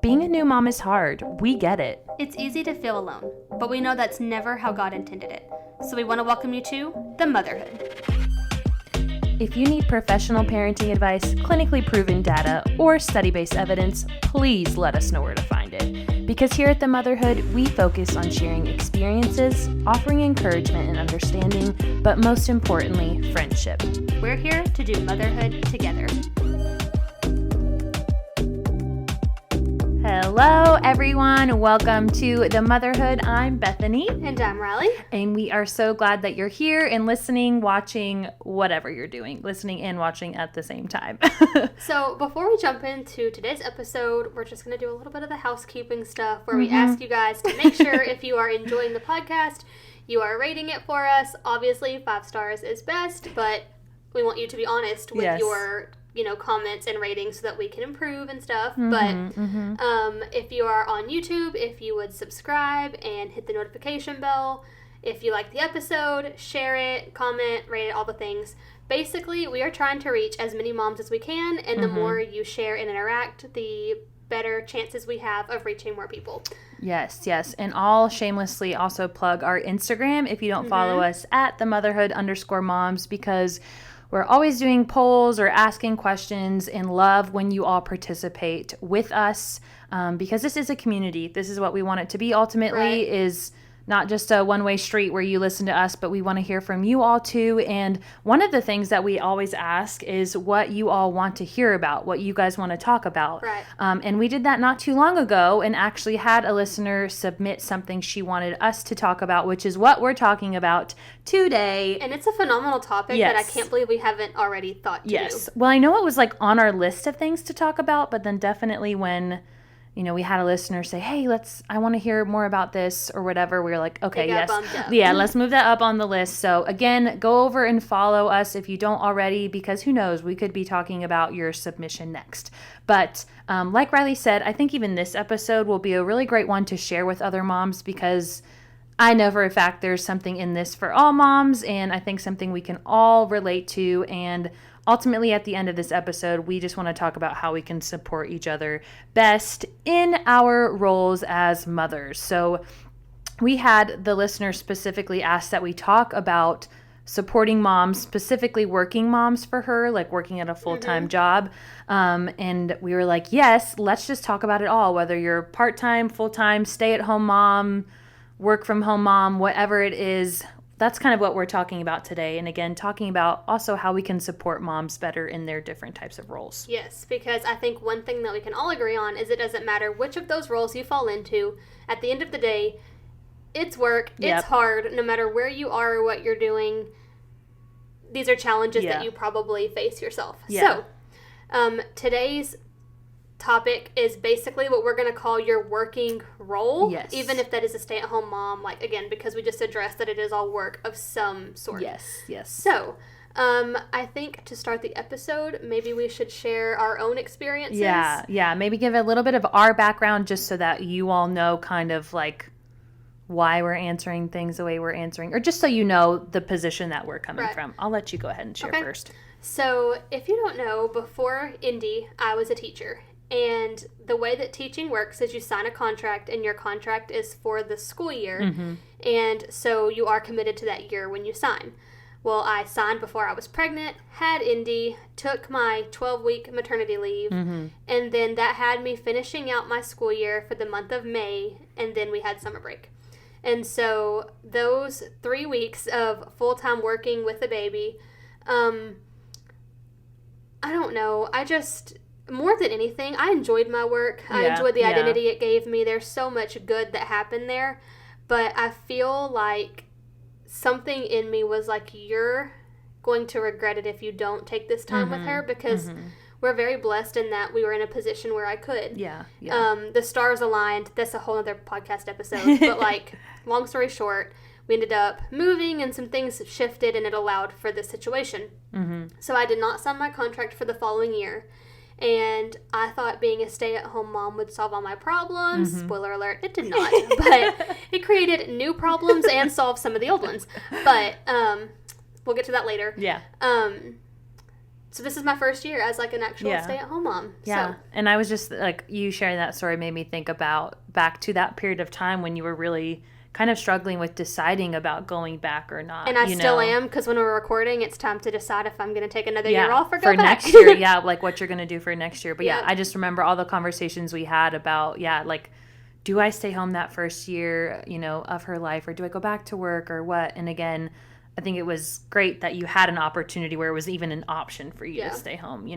being a new mom is hard. We get it. It's easy to feel alone, but we know that's never how God intended it. So we want to welcome you to the Motherhood. If you need professional parenting advice, clinically proven data, or study-based evidence, please let us know where to find it. Because here at the Motherhood, we focus on sharing experiences, offering encouragement and understanding, but most importantly, friendship. We're here to do motherhood together. Hello, everyone. Welcome to the Motherhood. I'm Bethany. And I'm Riley. And we are so glad that you're here and listening, watching, whatever you're doing, listening and watching at the same time. So before we jump into today's episode, we're just going to do a little bit of the housekeeping stuff where we ask you guys to make sure if you are enjoying the podcast, you are rating it for us. Obviously, 5 stars is best, but we want you to be honest with your comments and ratings so that we can improve and stuff. If you are on YouTube, if you would subscribe and hit the notification bell. If you like the episode, share it, comment, rate it, all the things. Basically, we are trying to reach as many moms as we can, and the more you share and interact, the better chances we have of reaching more people. Yes. And I'll shamelessly also plug our Instagram if you don't follow us at the motherhood_moms, because we're always doing polls or asking questions and love when you all participate with us, because this is a community. This is what we want it to be ultimately, is not just a one-way street where you listen to us, but we want to hear from you all too. And one of the things that we always ask is what you all want to hear about, what you guys want to talk about. And we did that not too long ago and actually had a listener submit something she wanted us to talk about, which is what we're talking about today. And it's a phenomenal topic that I can't believe we haven't already thought to do. Well, I know it was like on our list of things to talk about, but then definitely when we had a listener say, hey, I want to hear more about this or whatever. We were like, okay, yes. Yeah, let's move that up on the list. So again, go over and follow us if you don't already, because who knows, we could be talking about your submission next. But like Riley said, I think even this episode will be a really great one to share with other moms, because I know for a fact there's something in this for all moms, and I think something we can all relate to. And ultimately, at the end of this episode, we just want to talk about how we can support each other best in our roles as mothers. So we had the listener specifically ask that we talk about supporting moms, specifically working moms for her, like working at a full-time job. And we were like, yes, let's just talk about it all, whether you're part-time, full-time, stay-at-home mom, work-from-home mom, whatever it is. That's kind of what we're talking about today. And again, talking about also how we can support moms better in their different types of roles. Yes, because I think one thing that we can all agree on is it doesn't matter which of those roles you fall into. At the end of the day, it's work, it's hard, no matter where you are or what you're doing. These are challenges that you probably face yourself. So, today's topic is basically what we're going to call your working role, even if that is a stay-at-home mom, like, again, because we just addressed that it is all work of some sort. Yes. So, I think to start the episode, maybe we should share our own experiences. Yeah, maybe give a little bit of our background just so that you all know kind of like why we're answering things the way we're answering, or just so you know the position that we're coming from. I'll let you go ahead and share first. So, if you don't know, before Indy, I was a teacher. And the way that teaching works is you sign a contract, and your contract is for the school year. And so you are committed to that year when you sign. Well, I signed before I was pregnant, had Indy, took my 12-week maternity leave, and then that had me finishing out my school year for the month of May, and then we had summer break. And so those 3 weeks of full-time working with a baby, I don't know, more than anything, I enjoyed my work. I enjoyed the identity it gave me. There's so much good that happened there. But I feel like something in me was like, you're going to regret it if you don't take this time with her, because we're very blessed in that we were in a position where I could. The stars aligned. That's a whole other podcast episode. But like, long story short, we ended up moving and some things shifted and it allowed for this situation. So I did not sign my contract for the following year. And I thought being a stay-at-home mom would solve all my problems. Spoiler alert, it did not. But it created new problems and solved some of the old ones. But we'll get to that later. So this is my first year as, like, an actual stay-at-home mom. Yeah. So. And I was just, like, you sharing that story made me think about back to that period of time when you were really kind of struggling with deciding about going back or not. And I still am, because when we're recording, it's time to decide if I'm going to take another year off or go for back. next year. Yeah, like what you're going to do for next year. But I just remember all the conversations we had about, like, do I stay home that first year, of her life, or do I go back to work or what? And again, I think it was great that you had an opportunity where it was even an option for you to stay home,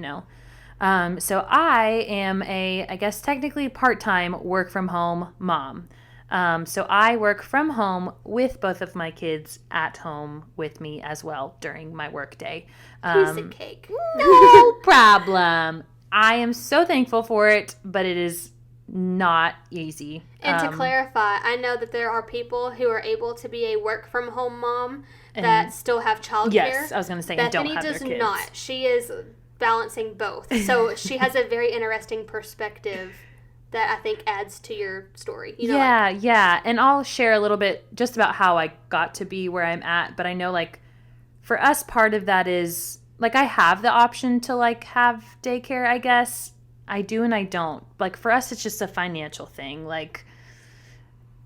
So I am I guess technically part-time work from home mom. So I work from home with both of my kids at home with me as well during my work day. Piece of cake. No problem. I am so thankful for it, but it is not easy. And to clarify, I know that there are people who are able to be a work from home mom that still have childcare. Yes, I was going to say, Bethany don't have does their kids. not. She is balancing both. So she has a very interesting perspective that I think adds to your story. Yeah. And I'll share a little bit just about how I got to be where I'm at. But I know, like, for us, part of that is, like, I have the option to, like, have daycare, I guess. I do and I don't. Like, for us, it's just a financial thing. Like,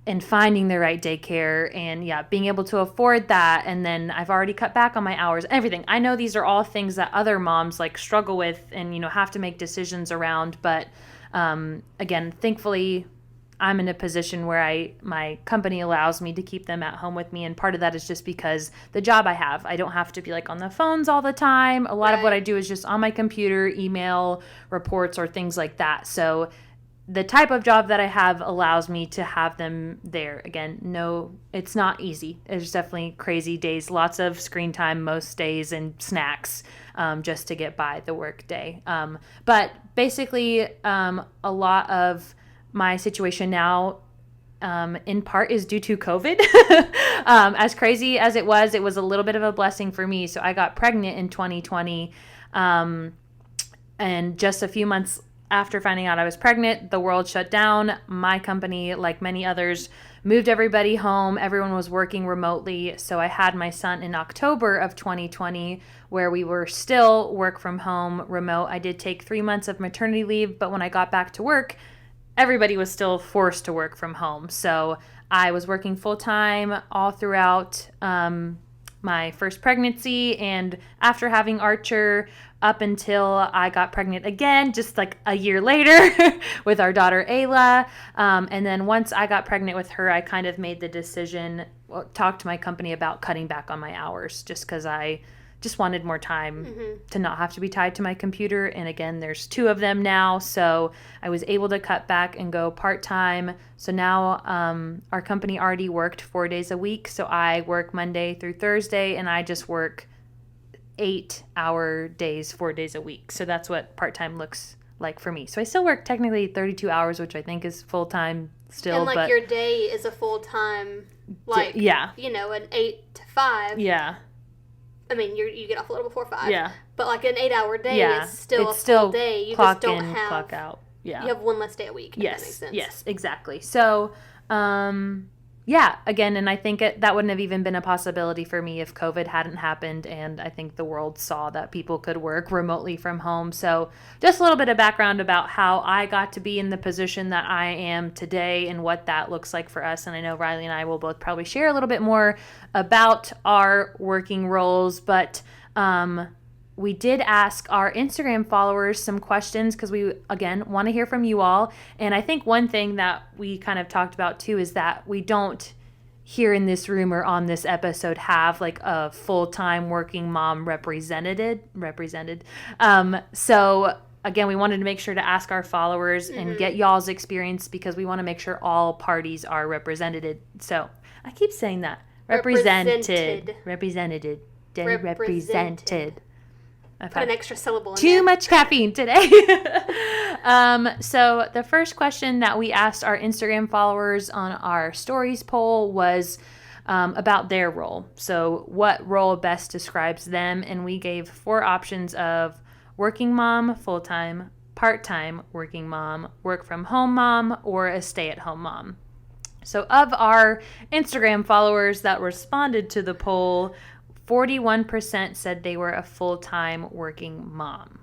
and finding the right daycare and being able to afford that. And then I've already cut back on my hours, everything. I know these are all things that other moms, like, struggle with and, have to make decisions around. But again, thankfully, I'm in a position where my company allows me to keep them at home with me. And part of that is just because the job I have, I don't have to be, like, on the phones all the time. A lot of what I do is just on my computer, email, reports, or things like that. So the type of job that I have allows me to have them there. Again, no, it's not easy. There's definitely crazy days, lots of screen time most days, and snacks just to get by the work day. But basically, a lot of my situation now, in part, is due to COVID. As crazy as it was a little bit of a blessing for me. So I got pregnant in 2020, and just a few months after finding out I was pregnant, the world shut down. My company, like many others, moved everybody home. Everyone was working remotely. So I had my son in October of 2020, where we were still work from home, remote. I did take 3 months of maternity leave, but when I got back to work, everybody was still forced to work from home. So I was working full-time all throughout my first pregnancy, and after having Archer, up until I got pregnant again, just like a year later with our daughter Ayla. And then once I got pregnant with her, I kind of made the decision, talked to my company about cutting back on my hours, just because I just wanted more time to not have to be tied to my computer. And again, there's 2 of them now, so I was able to cut back and go part-time. So now our company already worked 4 days a week, so I work Monday through Thursday, and I just work 8-hour days, 4 days a week. So that's what part-time looks like for me. So I still work technically 32 hours, which I think is full-time still. And, like, but your day is a full-time, like, an 8 to 5. Yeah. I mean, you get off a little before 5. Yeah. But, like, an 8-hour day is still a full day. You clock just don't in, have... clock out. Yeah. You have one less day a week, if that makes sense. Yes, exactly. So, again, and I think that wouldn't have even been a possibility for me if COVID hadn't happened, and I think the world saw that people could work remotely from home. So just a little bit of background about how I got to be in the position that I am today and what that looks like for us. And I know Riley and I will both probably share a little bit more about our working roles, but we did ask our Instagram followers some questions because we, again, want to hear from you all. And I think one thing that we kind of talked about too is that we don't here in this room or on this episode have like a full-time working mom represented. So again, we wanted to make sure to ask our followers and get y'all's experience because we want to make sure all parties are represented. So I keep saying that. Represented. Put an extra syllable in there. Too much caffeine today. So the first question that we asked our Instagram followers on our stories poll was about their role. So what role best describes them? And we gave 4 options of working mom, full-time, part-time working mom, work from home mom, or a stay-at-home mom. So of our Instagram followers that responded to the poll, 41% said they were a full-time working mom.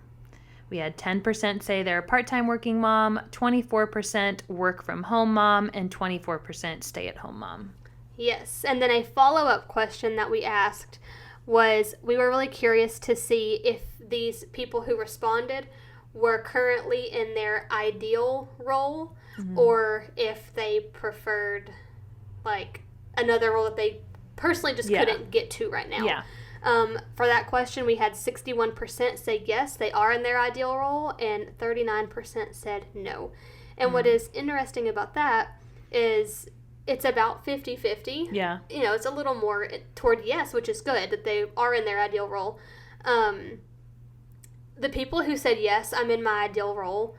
We had 10% say they're a part-time working mom, 24% work from home mom, and 24% stay-at-home mom. Yes, and then a follow-up question that we asked was, we were really curious to see if these people who responded were currently in their ideal role, or if they preferred, like, another role that they personally just couldn't get to right now. Yeah. For that question, we had 61% say yes, they are in their ideal role, and 39% said no. And what is interesting about that is it's about 50-50. Yeah. You know, it's a little more toward yes, which is good, that they are in their ideal role. The people who said yes, I'm in my ideal role,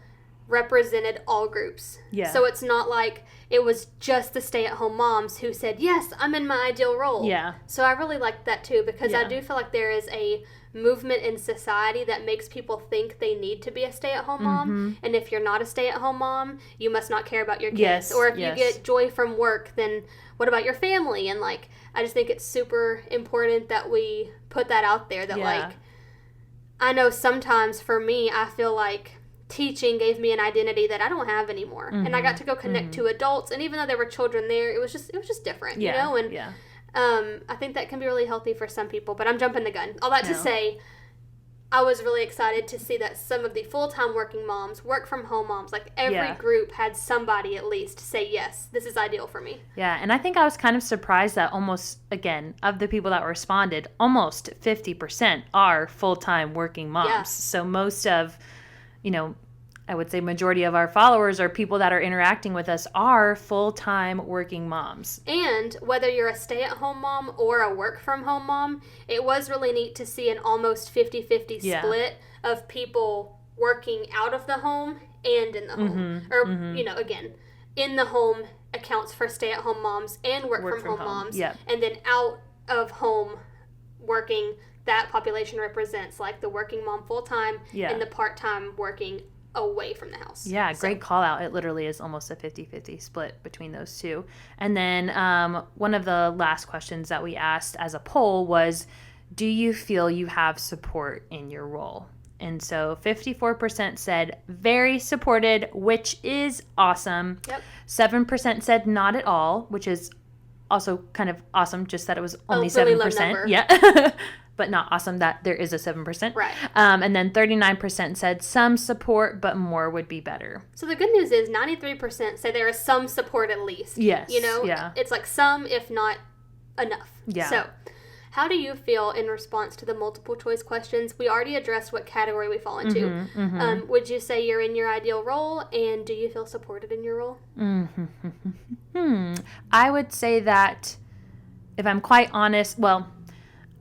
represented all groups. Yeah. So it's not like it was just the stay-at-home moms who said, yes, I'm in my ideal role. Yeah. So I really like that too, because I do feel like there is a movement in society that makes people think they need to be a stay-at-home mom, and if you're not a stay-at-home mom, you must not care about your kids. Yes. Or if you get joy from work, then what about your family? And like, I just think it's super important that we put that out there, that like, I know sometimes for me, I feel like teaching gave me an identity that I don't have anymore. And I got to go connect to adults, and even though there were children there, it was just different, you know? And I think that can be really healthy for some people, but I'm jumping the gun. All that to say, I was really excited to see that some of the full-time working moms, work-from-home moms, like every group had somebody at least say, yes, this is ideal for me. Yeah, and I think I was kind of surprised that almost, again, of the people that responded, almost 50% are full-time working moms. Yeah. So most of, you know, I would say majority of our followers or people that are interacting with us are full-time working moms. And whether you're a stay-at-home mom or a work-from-home mom, it was really neat to see an almost 50-50 split of people working out of the home and in the home. Or, you know, again, in the home accounts for stay-at-home moms and work-from-home moms. Yep. And then out of home working, that population represents like the working mom full-time and the part-time working away from the house. Yeah, great call out. It literally is almost a 50-50 split between those two. And then one of the last questions that we asked as a poll was, do you feel you have support in your role? And so 54% said very supported, which is awesome. Yep. 7% said not at all, which is also kind of awesome, just that it was only 7%. Yeah. But not awesome that there is a 7%. Right. And then 39% said some support, but more would be better. So the good news is 93% say there is some support at least. Yes. You know? Yeah. It's like some, if not enough. Yeah. So how do you feel in response to the multiple choice questions? We already addressed what category we fall into. Would you say you're in your ideal role, and do you feel supported in your role? I would say that, if I'm quite honest, well,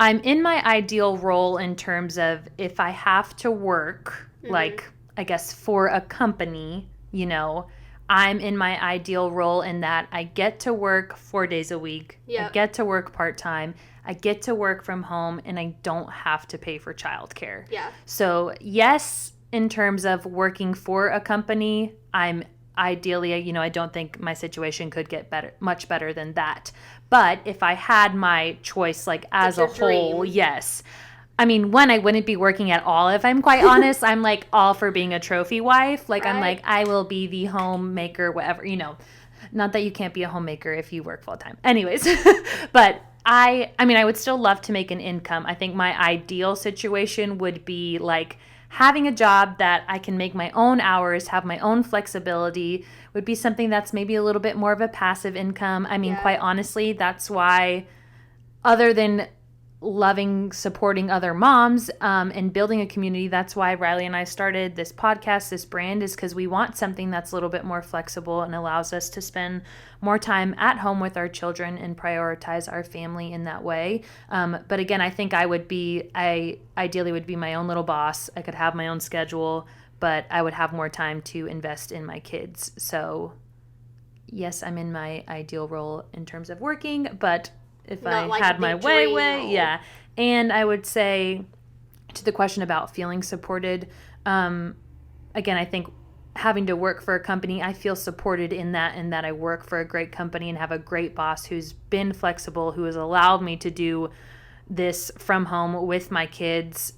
I'm in my ideal role in terms of if I have to work, like, I guess, for a company, you know, I'm in my ideal role in that I get to work 4 days a week. Yep. I get to work part-time. I get to work from home, and I don't have to pay for childcare. Yeah. So, yes, in terms of working for a company, I'm ideally, you know, I don't think my situation could get much better than that. But if I had my choice, like as a whole, yes. I mean, one, I wouldn't be working at all, if I'm quite honest. I'm like all for being a trophy wife. Like, right. I'm like, I will be the homemaker, whatever, you know. Not that you can't be a homemaker if you work full time. Anyways, but I mean, I would still love to make an income. I think my ideal situation would be like having a job that I can make my own hours, have my own flexibility, would be something that's maybe a little bit more of a passive income. I mean, quite honestly, that's why, other than loving supporting other moms and building a community, that's why Riley and I started this podcast, this brand, is because we want something that's a little bit more flexible and allows us to spend more time at home with our children and prioritize our family in that way. But again, I think I ideally would be my own little boss. I could have my own schedule, but I would have more time to invest in my kids. So yes, I'm in my ideal role in terms of working, but if I had my way, yeah. And I would say, to the question about feeling supported, again, I think having to work for a company, I feel supported in that I work for a great company and have a great boss who's been flexible, who has allowed me to do this from home with my kids.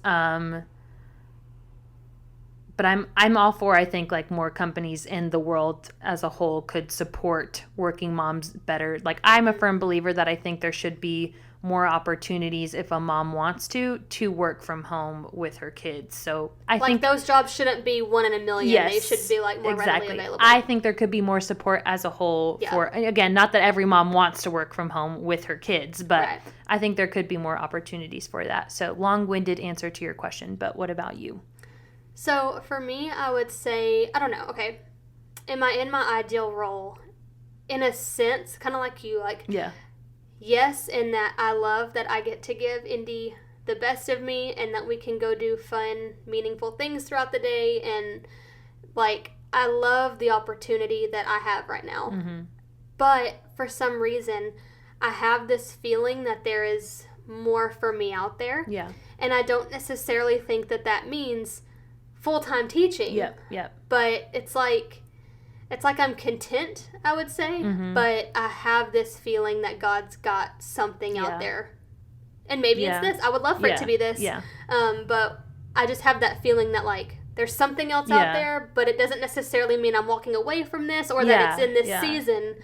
But I'm all for, I think, like, more companies in the world as a whole could support working moms better. Like, I'm a firm believer that I think there should be more opportunities if a mom wants to work from home with her kids. So I think those jobs shouldn't be 1 in a million. Yes, they should be like more readily available. I think there could be more support as a whole for, again, not that every mom wants to work from home with her kids, but I think there could be more opportunities for that. So long-winded answer to your question, but what about you? So for me, I would say, I don't know, okay, am I in my ideal role? In a sense, kind of like you, like, yes, in that I love that I get to give Indy the best of me and that we can go do fun, meaningful things throughout the day, and, like, I love the opportunity that I have right now. Mm-hmm. But for some reason, I have this feeling that there is more for me out there. Yeah. And I don't necessarily think that that means full-time teaching. Yep. But it's like I'm content, I would say, but I have this feeling that God's got something out there. And maybe it's this. I would love for it to be this. Yeah. But I just have that feeling that, like, there's something else out there, but it doesn't necessarily mean I'm walking away from this or that it's in this season.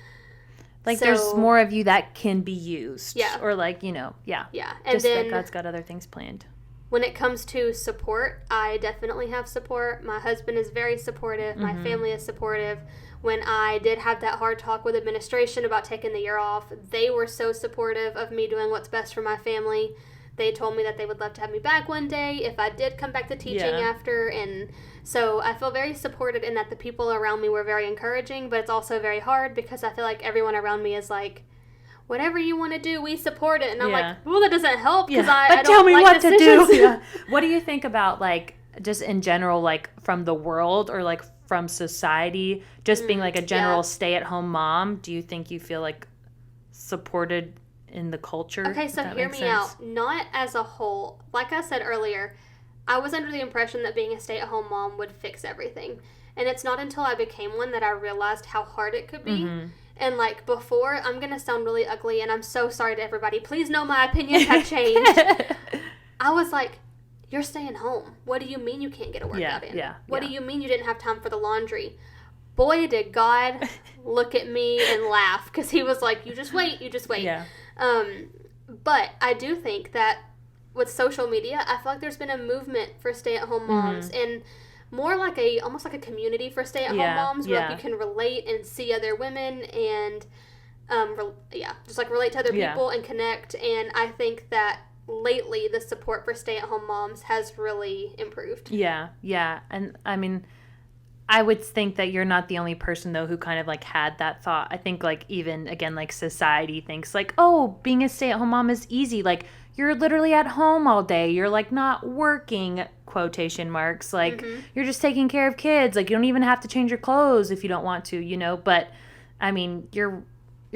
Like, there's more of you that can be used. Yeah. Or, like, you know, Yeah. And just then, that God's got other things planned. When it comes to support, I definitely have support. My husband is very supportive. My family is supportive. When I did have that hard talk with administration about taking the year off, they were so supportive of me doing what's best for my family. They told me that they would love to have me back one day if I did come back to teaching after. And so I feel very supported in that the people around me were very encouraging, but it's also very hard because I feel like everyone around me is like, whatever you want to do, we support it. And I'm like, well, that doesn't help because I don't tell me like what decisions. to do. What do you think about, like, just in general, like, from the world or, like, from society, just being, like, a general stay-at-home mom? Do you think you feel, like, supported in the culture? Okay, so hear me out. Not as a whole. Like I said earlier, I was under the impression that being a stay-at-home mom would fix everything. And it's not until I became one that I realized how hard it could be. And, like, before, I'm going to sound really ugly, and I'm so sorry to everybody. Please know my opinions have changed. I was like, you're staying home. What do you mean you can't get a workout in? What do you mean you didn't have time for the laundry? Boy, did God look at me and laugh, because he was like, you just wait. Yeah. But I do think that with social media, I feel like there's been a movement for stay-at-home moms, and more like almost like a community for stay-at-home moms where you can relate and see other women and, just like relate to other people and connect. And I think that lately the support for stay-at-home moms has really improved. Yeah. And I mean, I would think that you're not the only person, though, who kind of, like, had that thought. I think, like, even, again, like, society thinks, like, oh, being a stay-at-home mom is easy. Like, you're literally at home all day. You're, like, not working, quotation marks. Like, you're just taking care of kids. Like, you don't even have to change your clothes if you don't want to, you know. But, I mean, you're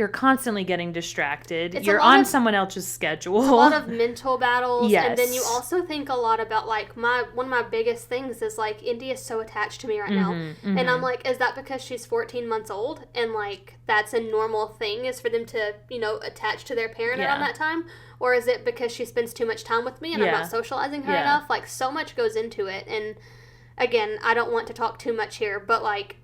constantly getting distracted. You're on someone else's schedule. It's a lot of mental battles. Yes. And then you also think a lot about, like, one of my biggest things is, like, Indy is so attached to me right now. And I'm like, is that because she's 14 months old? And, like, that's a normal thing is for them to, you know, attach to their parent around that time? Or is it because she spends too much time with me and I'm not socializing her enough? Like, so much goes into it. And, again, I don't want to talk too much here, but, like,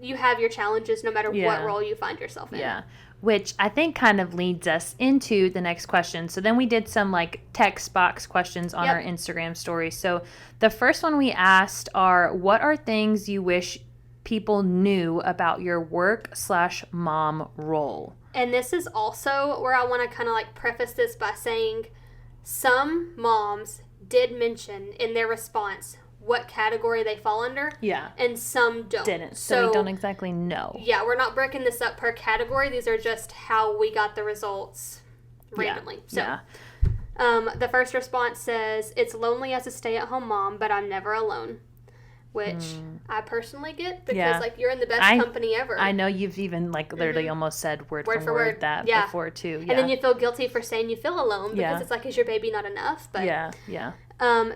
you have your challenges no matter what role you find yourself in. Yeah, which I think kind of leads us into the next question. So then we did some, like, text box questions on our Instagram story. So the first one we asked are, what are things you wish people knew about your work/mom role? And this is also where I want to kind of, like, preface this by saying some moms did mention in their response what category they fall under. Yeah. And some don't. Didn't. So we don't exactly know. Yeah, we're not breaking this up per category. These are just how we got the results randomly. The first response says, it's lonely as a stay-at-home mom, but I'm never alone. Which I personally get because, like, you're in the best company ever. I know you've even, like, literally almost said word for word that before, too. Yeah. And then you feel guilty for saying you feel alone because it's like, is your baby not enough? But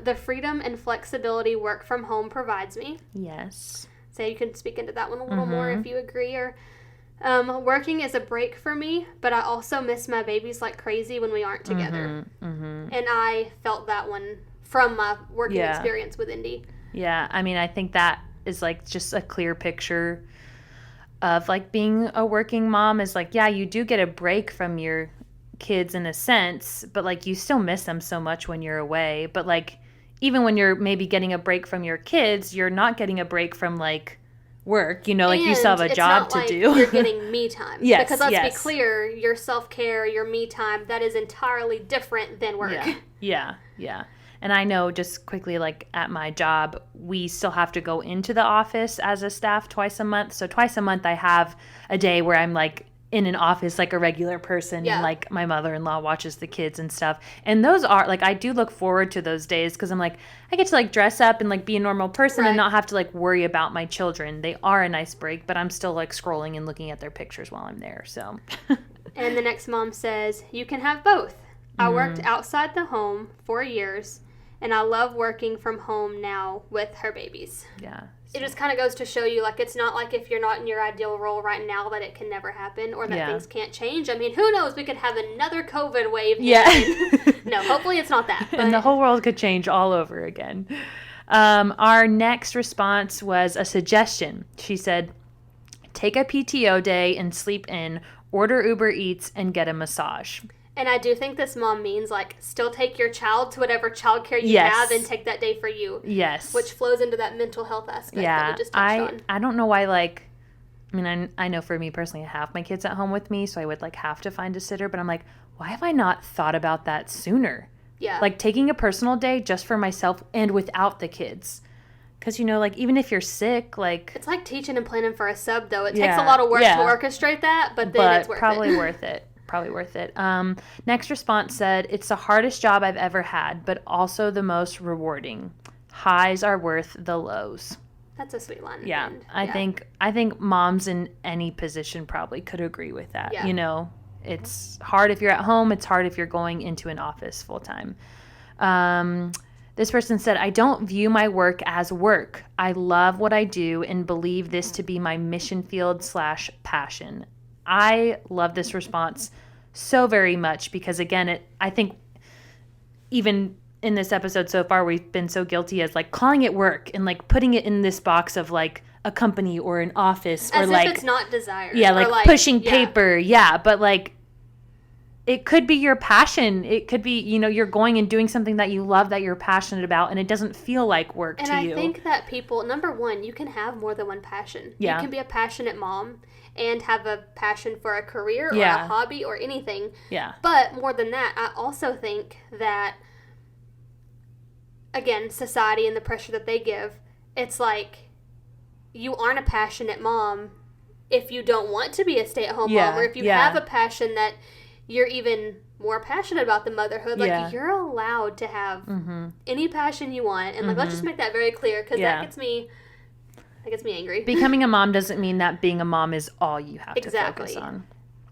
the freedom and flexibility work from home provides me. Yes. So you can speak into that one a little more if you agree. Or Working is a break for me, but I also miss my babies like crazy when we aren't together. And I felt that one from my working experience with Indy. Yeah, I mean, I think that is like just a clear picture of like being a working mom is like, yeah, you do get a break from your kids in a sense, but like you still miss them so much when you're away. But like even when you're maybe getting a break from your kids, you're not getting a break from like work, like you still have a job to do. You're getting me time. Yes, because let's be clear, your self-care, your me time, that is entirely different than work. Yeah. And I know just quickly, like at my job, we still have to go into the office as a staff twice a month. So twice a month I have a day where I'm like in an office like a regular person and like my mother-in-law watches the kids and stuff. And those are like, I do look forward to those days because I'm like, I get to like dress up and like be a normal person and not have to like worry about my children. They are a nice break, but I'm still like scrolling and looking at their pictures while I'm there. So. And the next mom says, you can have both. I worked outside the home for years. And I love working from home now with her babies. Yeah. It just kind of goes to show you, like, it's not like if you're not in your ideal role right now that it can never happen or that things can't change. I mean, who knows? We could have another COVID wave. Yeah. No, hopefully it's not that. But. And the whole world could change all over again. Our next response was a suggestion. She said, take a PTO day and sleep in, order Uber Eats, and get a massage. And I do think this mom means, like, still take your child to whatever childcare you have and take that day for you. Yes. Which flows into that mental health aspect that we just touched on. I don't know why, like, I mean, I know for me personally, I have my kids at home with me, so I would, like, have to find a sitter. But I'm like, why have I not thought about that sooner? Yeah. Like, taking a personal day just for myself and without the kids. Because, like, even if you're sick, like... It's like teaching and planning for a sub, though. It takes a lot of work to orchestrate that, but then it's worth it. Probably worth it. Probably worth it. Next response said, it's the hardest job I've ever had, but also the most rewarding. Highs are worth the lows. That's a sweet line. Yeah. I think moms in any position probably could agree with that. Yeah. It's hard if you're at home. It's hard if you're going into an office full time. This person said, I don't view my work as work. I love what I do and believe this to be my mission field / passion. I love this response so very much because, again, I think even in this episode so far, we've been so guilty as like calling it work and like putting it in this box of like a company or an office or as like if it's not desired. Yeah, like pushing paper. Yeah, but like it could be your passion. It could be, you're going and doing something that you love that you're passionate about and it doesn't feel like work to you. And I think that people, number one, you can have more than one passion. Yeah. You can be a passionate mom and have a passion for a career or a hobby or anything. Yeah. But more than that, I also think that, again, society and the pressure that they give, it's like you aren't a passionate mom if you don't want to be a stay-at-home mom or if you have a passion that you're even more passionate about the motherhood. Like, you're allowed to have any passion you want. And, like, let's just make that very clear because that gets me angry. Becoming a mom doesn't mean that being a mom is all you have to focus on.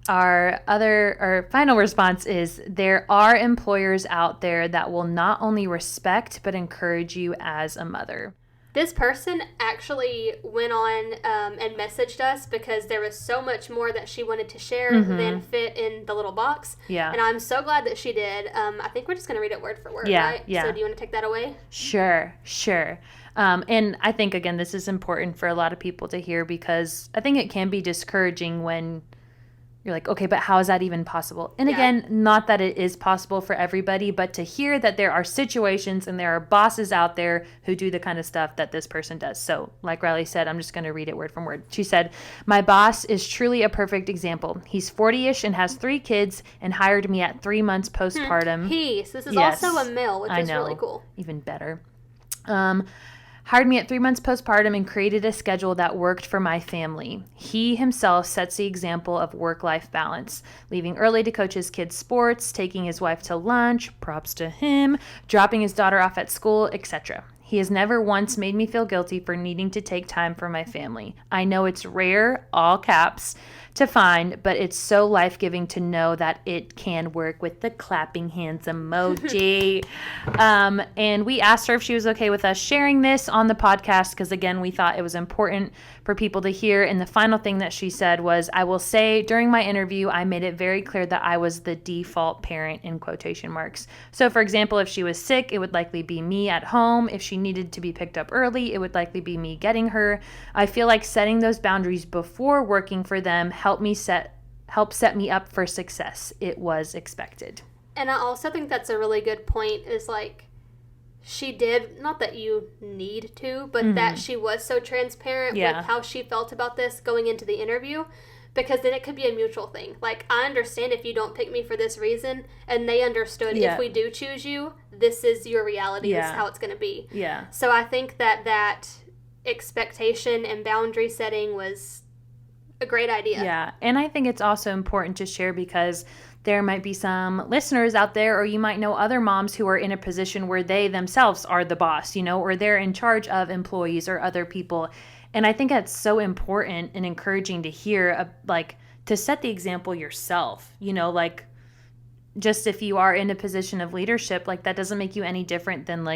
Our final response is, there are employers out there that will not only respect but encourage you as a mother. This person actually went on and messaged us because there was so much more that she wanted to share than fit in the little box. Yeah. And I'm so glad that she did. I think we're just going to read it word for word, right? Yeah. So do you want to take that away? Sure. And I think, again, this is important for a lot of people to hear because I think it can be discouraging when you're like, okay, but how is that even possible? And again, not that it is possible for everybody, but to hear that there are situations and there are bosses out there who do the kind of stuff that this person does. So like Riley said, I'm just going to read it word from word. She said, my boss is truly a perfect example. He's 40-ish and has 3 kids and hired me at 3 months postpartum. So this is also a male, which is really cool. Even better. Hired me at 3 months postpartum and created a schedule that worked for my family. He himself sets the example of work-life balance, leaving early to coach his kids' sports, taking his wife to lunch, props to him, dropping his daughter off at school, etc. He has never once made me feel guilty for needing to take time for my family. I know it's rare, all caps, to find, but it's so life-giving to know that it can work with the clapping hands emoji. And we asked her if she was okay with us sharing this on the podcast because, again, we thought it was important for people to hear. And the final thing that she said was, I will say during my interview, I made it very clear that I was the default parent in quotation marks. So, for example, if she was sick, it would likely be me at home. If she needed to be picked up early, it would likely be me getting her. I feel like setting those boundaries before working for them helped set me up for success. It was expected. And I also think that's a really good point is like she did, not that you need to, but that she was so transparent with how she felt about this going into the interview, because then it could be a mutual thing. Like, I understand if you don't pick me for this reason, and they understood if we do choose you, this is your reality, this is how it's going to be. Yeah. So I think that expectation and boundary setting was a great idea. Yeah, and I think it's also important to share because there might be some listeners out there, or you might know other moms who are in a position where they themselves are the boss, or they're in charge of employees or other people. And I think that's so important and encouraging to hear, to set the example yourself, just if you are in a position of leadership, that doesn't make you any different than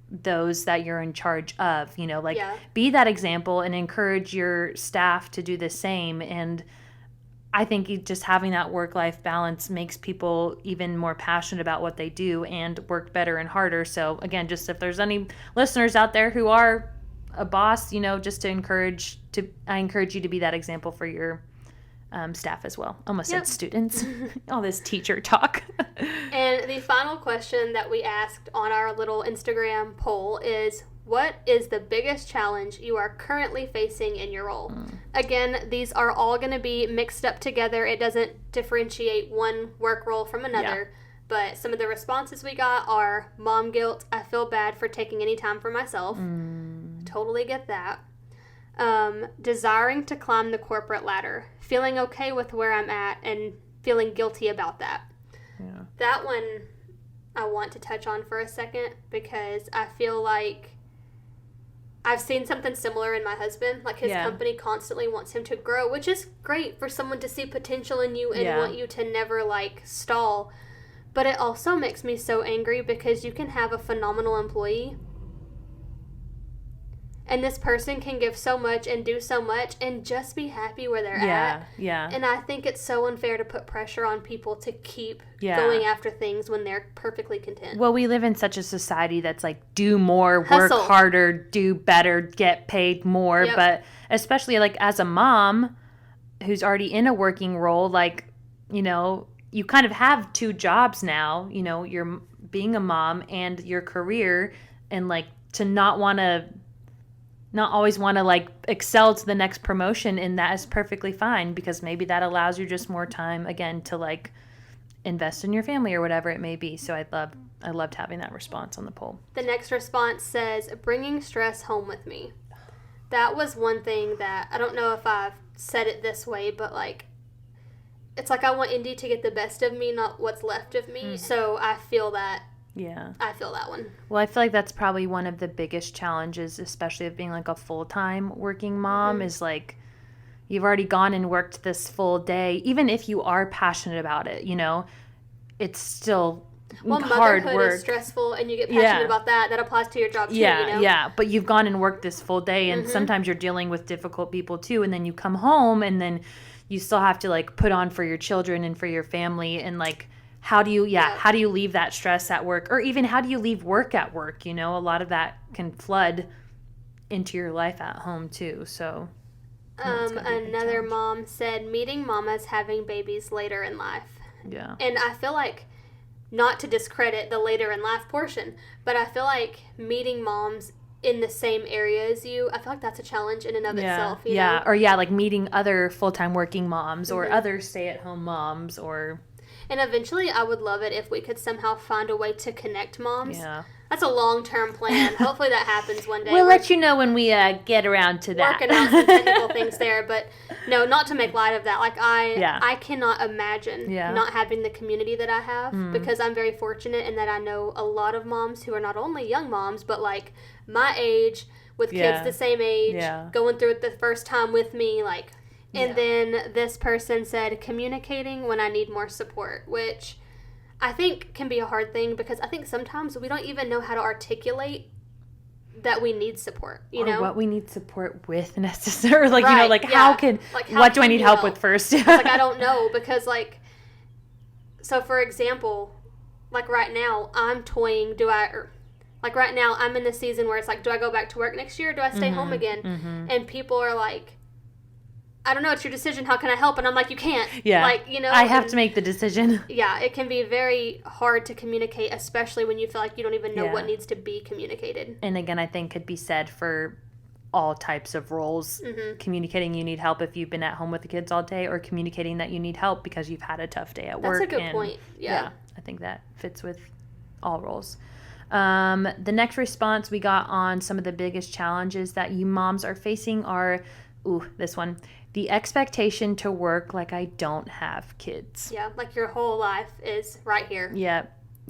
those that you're in charge of, be that example and encourage your staff to do the same. And I think just having that work-life balance makes people even more passionate about what they do and work better and harder. So again, just if there's any listeners out there who are a boss, just I encourage you to be that example for your staff as well. Almost said students. All this teacher talk. And the final question that we asked on our little Instagram poll is, what is the biggest challenge you are currently facing in your role? Again, these are all going to be mixed up together. It doesn't differentiate one work role from another. Yeah. But some of the responses we got are mom guilt. I feel bad for taking any time for myself. Totally get that. Desiring to climb the corporate ladder. Feeling okay with where I'm at and feeling guilty about that. Yeah. That one I want to touch on for a second because I feel like I've seen something similar in my husband. His company constantly wants him to grow, which is great for someone to see potential in you and want you to never, stall. But it also makes me so angry because you can have a phenomenal employee and this person can give so much and do so much and just be happy where they're at. Yeah. And I think it's so unfair to put pressure on people to keep going after things when they're perfectly content. Well, we live in such a society that's do more, hustle, work harder, do better, get paid more. Yep. But especially as a mom who's already in a working role, you kind of have two jobs now, you're being a mom and your career, and to not always want to excel to the next promotion, and that is perfectly fine because maybe that allows you just more time again to invest in your family or whatever it may be. So I loved having that response on the poll. The next response says, bringing stress home with me. That was one thing that I don't know if I've said it this way, but it's I want Indy to get the best of me, not what's left of me. So I feel that. Yeah. I feel that one. Well, I feel like that's probably one of the biggest challenges, especially of being a full-time working mom, is you've already gone and worked this full day. Even if you are passionate about it, it's still hard motherhood work. Is stressful and you get passionate about that. That applies to your job too, Yeah, but you've gone and worked this full day and sometimes you're dealing with difficult people too, and then you come home and then you still have to put on for your children and for your family, and how do you leave that stress at work, or even how do you leave work at work? A lot of that can flood into your life at home too. So another mom said meeting mamas having babies later in life. Yeah. And I feel not to discredit the later in life portion, but I feel meeting moms in the same area as you, I feel that's a challenge in and of itself. You know? Or meeting other full-time working moms or other stay-at-home moms or... And eventually, I would love it if we could somehow find a way to connect moms. Yeah. That's a long-term plan. Hopefully that happens one day. We'll let you know when we get around to that. Working out some technical things there. But no, not to make light of that. I cannot imagine not having the community that I have because I'm very fortunate in that I know a lot of moms who are not only young moms, but my age, with kids the same age, going through it the first time with me, And then this person said, communicating when I need more support, which I think can be a hard thing because I think sometimes we don't even know how to articulate that we need support, you know? What we need support with necessarily. Like, you know, like how what do I need help with first? It's like, I don't know because like, so for example, like right now I'm toying, like right now I'm in the season where it's like, do I go back to work next year or do I stay home again? And people are like, I don't know, it's your decision. How can I help? And I'm like, you can't. Yeah. Like, you know. I have to make the decision. Yeah, it can be very hard to communicate, especially when you feel like you don't even know what needs to be communicated. And again, I think could be said for all types of roles. Communicating you need help if you've been at home with the kids all day, or communicating that you need help because you've had a tough day at work. That's a good point. Yeah. I think that fits with all roles. The next response we got on some of the biggest challenges that you moms are facing are, this one. The expectation to work like I don't have kids. Yeah, like your whole life is right here. Yeah.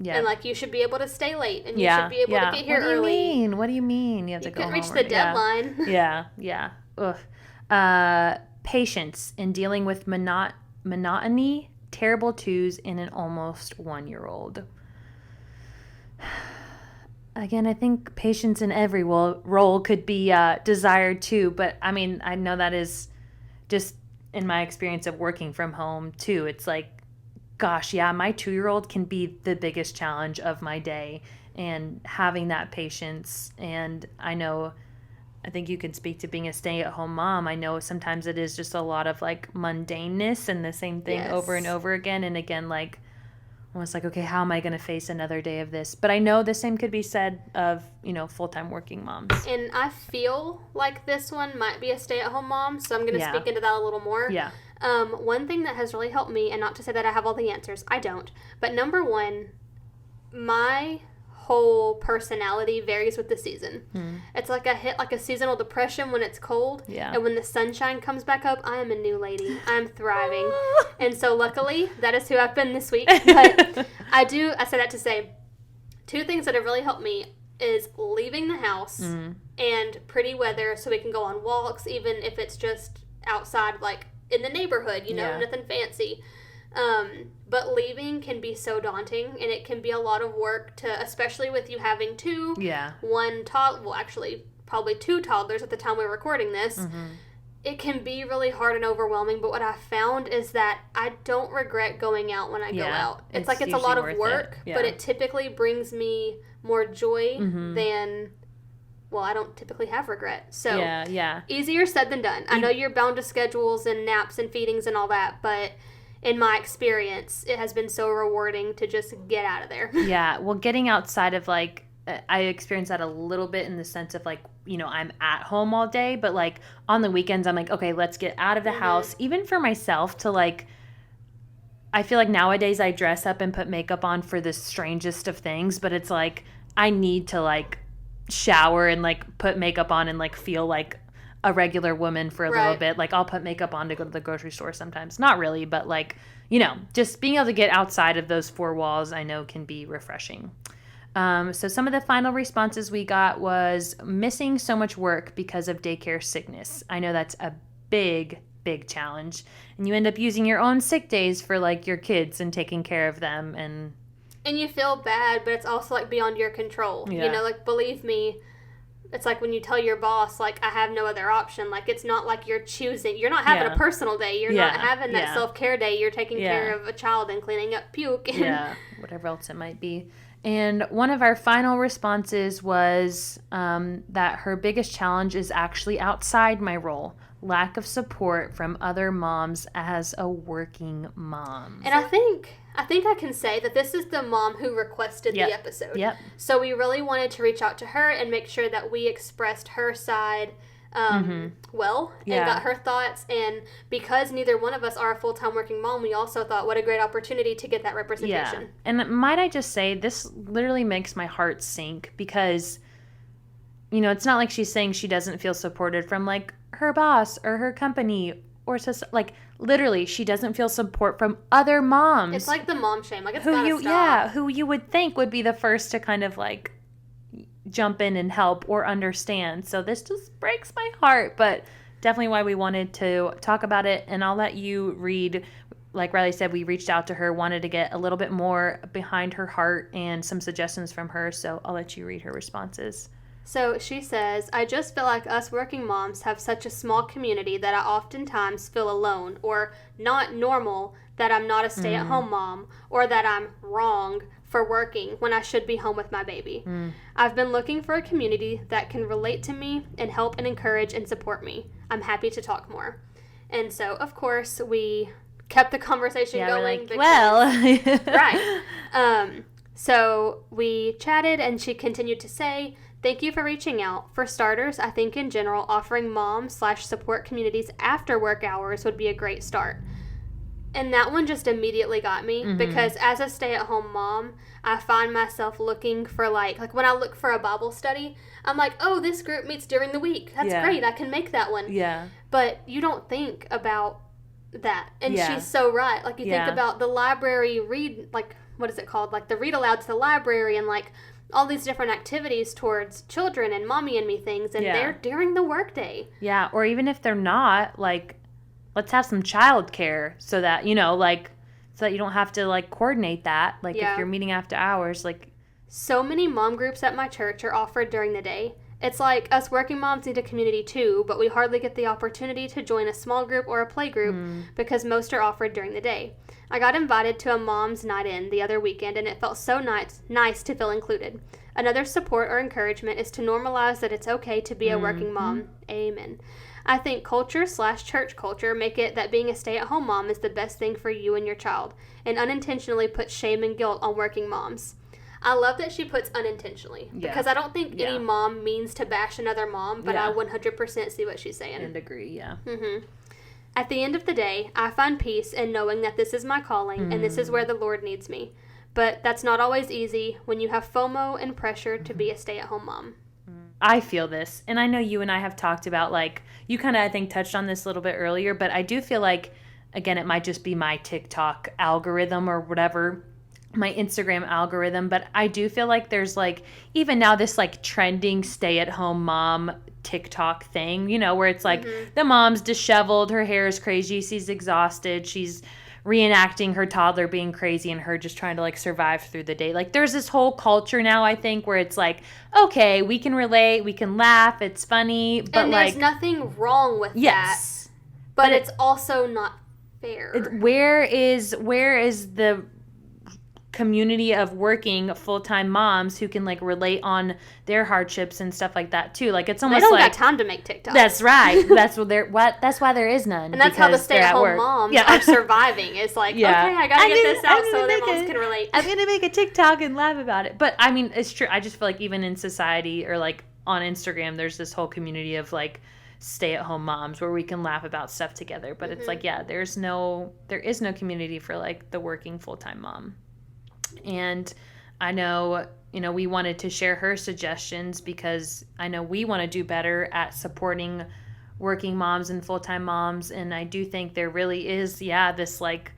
And like you should be able to stay late and you should be able to get here early. What do you mean? You have to go home. You couldn't reach the deadline. Yeah. Ugh. Patience in dealing with monotony, terrible twos, in an almost 1-year-old. Again, I think patience in every role could be desired too, but I mean, I know that is just in my experience of working from home too. It's like, gosh, yeah, my 2-year-old can be the biggest challenge of my day, and having that patience. And I think you can speak to being a stay-at-home mom. I know sometimes it is just a lot of like mundaneness and the same thing over and over again. And again, like, almost like, okay, how am I going to face another day of this? But I know the same could be said of, full-time working moms. And I feel like this one might be a stay-at-home mom, so I'm going to speak into that a little more. Yeah. One thing that has really helped me, and not to say that I have all the answers, I don't, but number one, my whole personality varies with the season. It's like I hit like a seasonal depression when it's cold, and when the sunshine comes back up, I am a new lady. I'm thriving. And so luckily, that is who I've been this week. But I say that to say, 2 things that have really helped me is leaving the house and pretty weather so we can go on walks, even if it's just outside, like in the neighborhood, nothing fancy. But leaving can be so daunting, and it can be a lot of work especially with you having 2, probably 2 toddlers at the time we're recording this. It can be really hard and overwhelming, but what I found is that I don't regret going out when I go out. It's like it's a lot of work, but it typically brings me more joy than... Well, I don't typically have regret. So, easier said than done. I know you're bound to schedules and naps and feedings and all that, but in my experience, it has been so rewarding to just get out of there. Yeah. Well, getting outside of like, I experienced that a little bit in the sense of like, I'm at home all day, but like on the weekends, I'm like, okay, let's get out of the house. Even for myself to like, I feel like nowadays I dress up and put makeup on for the strangest of things, but it's like, I need to like shower and like put makeup on and like feel like a regular woman for a little bit. Like I'll put makeup on to go to the grocery store sometimes. Not really, but like, just being able to get outside of those 4 walls, I know can be refreshing. So some of the final responses we got was missing so much work because of daycare sickness. I know that's a big challenge, and you end up using your own sick days for like your kids and taking care of them, and you feel bad, but it's also like beyond your control. Like believe me, it's like when you tell your boss, like, I have no other option. Like, it's not like you're choosing. You're not having a personal day. You're not having that self-care day. You're taking care of a child and cleaning up puke. And whatever else it might be. And one of our final responses was that her biggest challenge is actually outside my role. Lack of support from other moms as a working mom. And I think I can say that this is the mom who requested the episode. Yep. So we really wanted to reach out to her and make sure that we expressed her side well and got her thoughts. And because neither one of us are a full-time working mom, we also thought what a great opportunity to get that representation. Yeah. And might I just say, this literally makes my heart sink because, it's not like she's saying she doesn't feel supported from like her boss or her company or like literally she doesn't feel support from other moms. It's like the mom shame. Like it's gotta stop. Who you would think would be the first to kind of like jump in and help or understand. So this just breaks my heart, but definitely why we wanted to talk about it. And I'll let you read. Like Riley said, we reached out to her, wanted to get a little bit more behind her heart and some suggestions from her. So I'll let you read her responses. So she says, I just feel like us working moms have such a small community that I oftentimes feel alone or not normal, that I'm not a stay-at-home mom, or that I'm wrong for working when I should be home with my baby. I've been looking for a community that can relate to me and help and encourage and support me. I'm happy to talk more. And so, of course, we kept the conversation going. We're like, because, right. So we chatted, and she continued to say, thank you for reaching out. For starters, I think in general, offering mom/support communities after work hours would be a great start. And that one just immediately got me because as a stay-at-home mom, I find myself looking for like when I look for a Bible study, I'm like, oh, this group meets during the week. That's great. I can make that one. Yeah. But you don't think about that. And she's so right. Like you think about the library read, like, what is it called? Like the read aloud to the library and like all these different activities towards children and mommy and me things. And they're during the workday. Yeah. Or even if they're not, like, let's have some childcare so that, you know, like, so that you don't have to, like, coordinate that. Like, if you're meeting after hours, like. So many mom groups at my church are offered during the day. It's like us working moms need a community too, but we hardly get the opportunity to join a small group or a play group because most are offered during the day. I got invited to a mom's night in the other weekend, and it felt so nice to feel included. Another support or encouragement is to normalize that it's okay to be a working mom. Amen. I think culture/church culture make it that being a stay-at-home mom is the best thing for you and your child, and unintentionally put shame and guilt on working moms. I love that she puts unintentionally, because I don't think any mom means to bash another mom, but I 100% see what she's saying. And agree, At the end of the day, I find peace in knowing that this is my calling and this is where the Lord needs me. But that's not always easy when you have FOMO and pressure to be a stay-at-home mom. I feel this, and I know you and I have talked about, like, you kind of, I think, touched on this a little bit earlier, but I do feel like, again, it might just be my TikTok algorithm or whatever, my Instagram algorithm, but I do feel like there's, like, even now this, like, trending stay-at-home mom TikTok thing, you know, where it's like the mom's disheveled, her hair is crazy, she's exhausted, she's reenacting her toddler being crazy and her just trying to like survive through the day. Like there's this whole culture now, I think, where it's like, okay, we can relate, we can laugh, it's funny, but and there's nothing wrong with that. But it's also not fair. Where is the community of working full-time moms who can like relate on their hardships and stuff like that too? Like it's almost they don't like got time to make TikToks. That's right. That's why there is none. And that's how the stay-at-home moms are surviving. It's like, okay, I gotta get this out so their moms can relate. I'm gonna make a TikTok and laugh about it. But I mean, it's true. I just feel like even in society or like on Instagram, there's this whole community of like stay-at-home moms where we can laugh about stuff together. But it's like, there is no community for like the working full-time mom. And I know, you know, we wanted to share her suggestions because I know we want to do better at supporting working moms and full-time moms. And I do think there really is, this like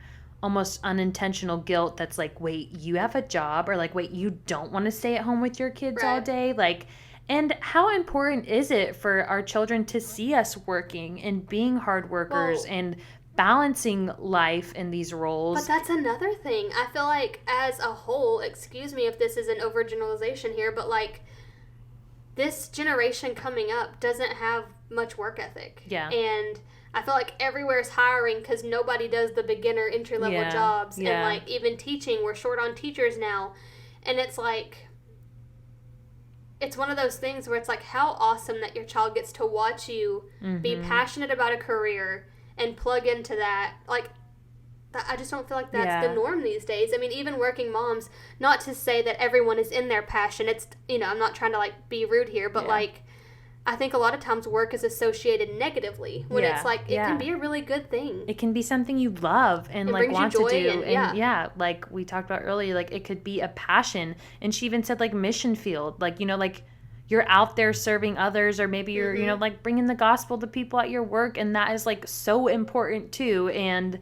almost unintentional guilt that's like, wait, you have a job, or like, wait, you don't want to stay at home with your kids all day? Like, and how important is it for our children to see us working and being hard workers and balancing life in these roles? But that's another thing. I feel like as a whole, excuse me if this is an overgeneralization here, but like this generation coming up doesn't have much work ethic. Yeah. And I feel like everywhere's hiring because nobody does the beginner entry-level jobs. And like even teaching, we're short on teachers now. And it's like, it's one of those things where it's like, how awesome that your child gets to watch you be passionate about a career and plug into that. Like, I just don't feel like that's the norm these days. I mean, even working moms, not to say that everyone is in their passion. It's, you know, I'm not trying to, like, be rude here, but, like, I think a lot of times work is associated negatively when it's, like, it can be a really good thing. It can be something you love and, like, want to do. And, like we talked about earlier, like, it could be a passion. And she even said, like, mission field. Like, you know, like, you're out there serving others, or maybe you're, you know, like bringing the gospel to people at your work. And that is like so important too. And,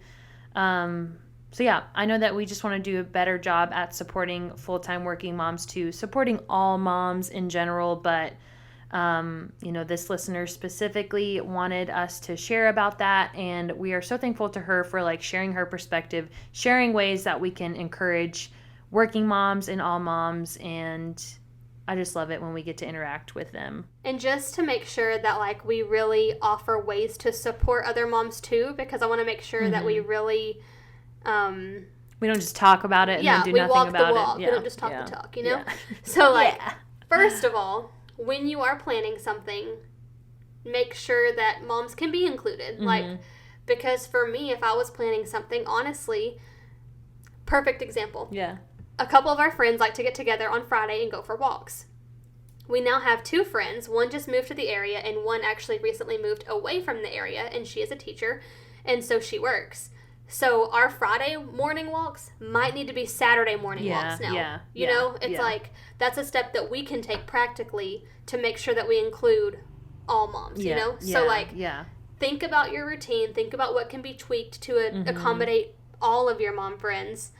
so yeah, I know that we just want to do a better job at supporting full-time working moms too, supporting all moms in general. But, This listener specifically wanted us to share about that, and we are so thankful to her for like sharing her perspective, sharing ways that we can encourage working moms and all moms, and I just love it when we get to interact with them. And just to make sure that like we really offer ways to support other moms too, because I want to make sure that we really we don't just talk about it and then do nothing about it. Yeah, we don't just talk the talk, So like first of all, when you are planning something, make sure that moms can be included. Like, because for me, if I was planning something, honestly, perfect example. Yeah. A couple of our friends like to get together on Friday and go for walks. We now have 2 friends. One just moved to the area, and one actually recently moved away from the area, and she is a teacher, and so she works. So our Friday morning walks might need to be Saturday morning walks now. You know, it's like that's a step that we can take practically to make sure that we include all moms, you know? So like think about your routine, think about what can be tweaked to accommodate all of your mom friends.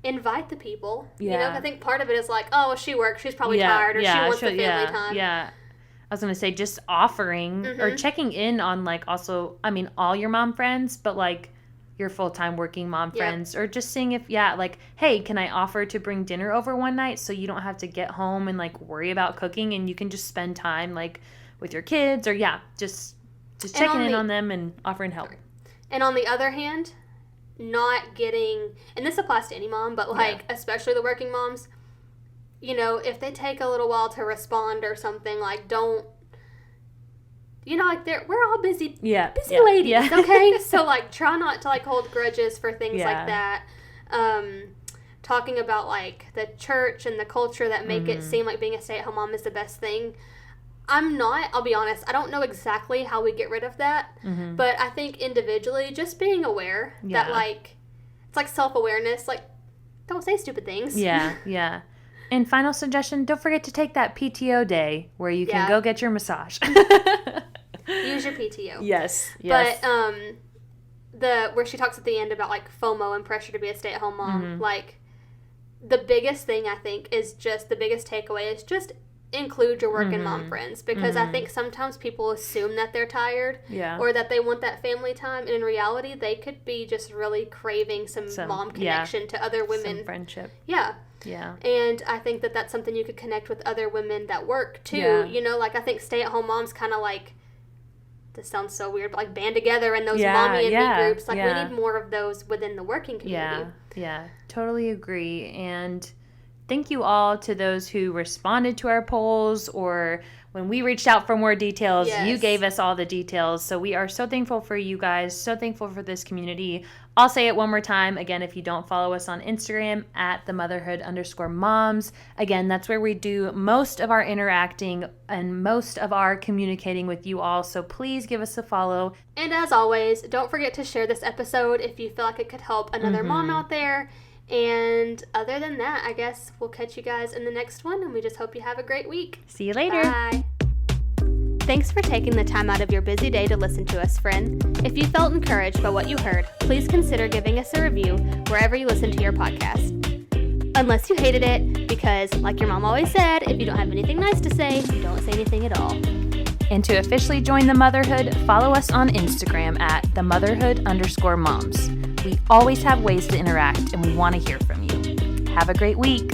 Invite the people. You know, I think part of it is like, oh, she works, she's probably tired, or she wants the family time. Yeah. I was going to say just offering or checking in on like also, I mean, all your mom friends, but like your full-time working mom friends, or just seeing if, like, hey, can I offer to bring dinner over one night so you don't have to get home and like worry about cooking, and you can just spend time like with your kids, or just checking in on them and offering help. And on the other hand, not getting, and this applies to any mom, but like especially the working moms, if they take a little while to respond or something, like don't, like we're all busy ladies, okay? So like try not to like hold grudges for things like that. Talking about like the church and the culture that make it seem like being a stay-at-home mom is the best thing. I'll be honest, I don't know exactly how we get rid of that, but I think individually just being aware that like, it's like self-awareness, like don't say stupid things. Yeah. And final suggestion, don't forget to take that PTO day where you can go get your massage. Use your PTO. Yes. But where she talks at the end about like FOMO and pressure to be a stay-at-home mom, like the biggest thing I think is just the biggest takeaway is just include your working mom friends, because I think sometimes people assume that they're tired or that they want that family time, and in reality they could be just really craving some mom connection to other women, some friendship. Yeah. And I think that that's something you could connect with other women that work too. Like I think stay-at-home moms kind of like, this sounds so weird, but like band together in those mommy and me groups. Like we need more of those within the working community. Yeah, totally agree. And thank you all to those who responded to our polls, or when we reached out for more details, you gave us all the details. So we are so thankful for you guys, so thankful for this community. I'll say it one more time. Again, if you don't follow us on Instagram at @themotherhood_moms, again, that's where we do most of our interacting and most of our communicating with you all. So please give us a follow. And as always, don't forget to share this episode if you feel like it could help another mom out there. And other than that, I guess we'll catch you guys in the next one, and we just hope you have a great week. See you later. Bye. Thanks for taking the time out of your busy day to listen to us, friend. If you felt encouraged by what you heard, please consider giving us a review wherever you listen to your podcast. Unless you hated it, because like your mom always said, if you don't have anything nice to say, you don't say anything at all. And to officially join the Motherhood, follow us on Instagram at @themotherhood_moms. We always have ways to interact, and we want to hear from you. Have a great week.